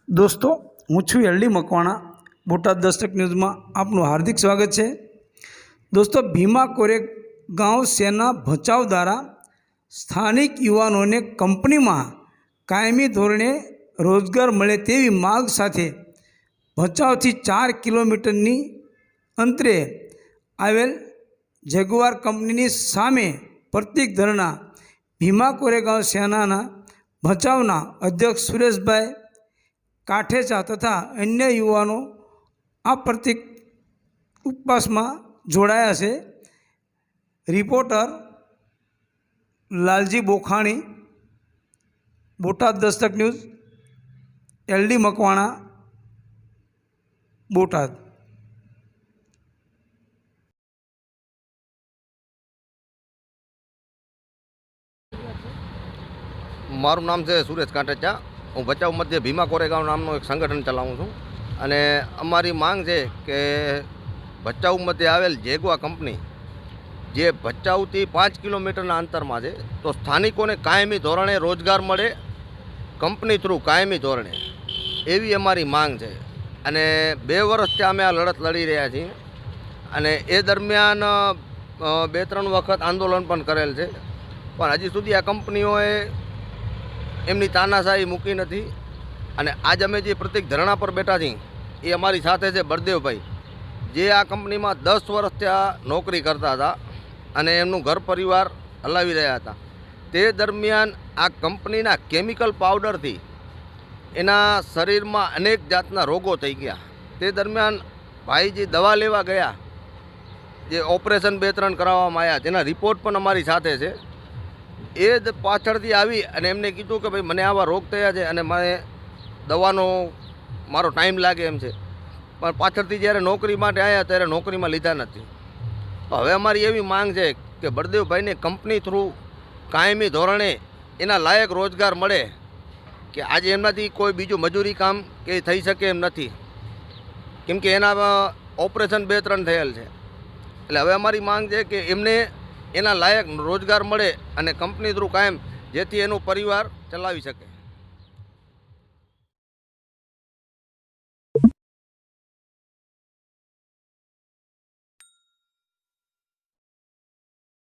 दोस्तों हूँ छूँ LD Makwana Botad Dastak news में आपनु हार्दिक स्वागत है। दोस्तों भीमा कोरेगांव सेना भचाउ द्वारा स्थानिक युवाओं ने कंपनी में कायमी धोरणे रोजगार मळे तेवी मांग साथे भचाउ थी 4 किलोमीटरनी अंतरे आवेल जगुआर कंपनी सामे प्रतीक धरना भीमा कोरेगांव सेना भचाउना अध्यक्ष सुरेशभाई काठेचा तथा अन्य युवाओं आ प्रतीक उपवास में जोड़ाया है। Reporter Lalji बोखाणी, Botad Dastak news, LD Makwana, Botad. मारू नाम है सुरेश काटेचा। हूँ भचाउ मध्य भीमा कोरेगांव नामनो एक संगठन चलावूँ छूँ अने अमारी मांग है कि भचाउ मध्य आवेल जेगुआ कंपनी जे भचाउ थी 5 किलोमीटर अंतर में है तो स्थानिकों ने कायमी धोरणे रोजगार मळे कंपनी थ्रू कायमी धोरणे एवी अमारी मांग है। अने 2 वर्षथी अमे आ लड़त लड़ी रह्या छीए अने ए दरमियान 2-3 वखत आंदोलन पण करेल छे पण हजी सुधी आ कंपनीओए एमनी तानाशाही मूकी नहीं। अने आज अमे जे प्रतीक धरણા पर बैठा छीए ए अमारी साथे छे बळदेवभाई जे आ कंपनी में 10 वर्षथी आ नौकरी करता था अने एमनुं घर परिवार हलावी रह्या था। ते दरमियान आ कंपनीना केमिकल पाउडर थी एना शरीर में अनेक जातना रोगों थई गया। ते दरमियान भाईजी दवा लेवा गया जे ऑपरेशन 2-3 कराववामां आव्या तेना रिपोर्ट पण अमारी साथे छे। ए पाछळथी आवी अने एमने कीधुं के भाई मने आवा रोग थया छे अने मारे दवानो मारो टाइम लागे एम छे पण पाछळथी ज्यारे नौकरी माटे आव्या त्यारे नौकरीमां लीधा नथी। हवे अमारी एवी मांग छे के बळदेवभाईने कंपनी थ्रू कायमी धोरणे एना लायक रोजगार मळे कि आज एमनाथी कोई बीजुं मजूरी काम के थई शके एम नथी केम के एना ऑपरेशन 2-3 थयेल छे। एटले हवे अमारी मांग छे के एमने एना लायक रोजगार मळे अने कंपनी थ्रू कायम जेथी एनो परिवार चलावी सके।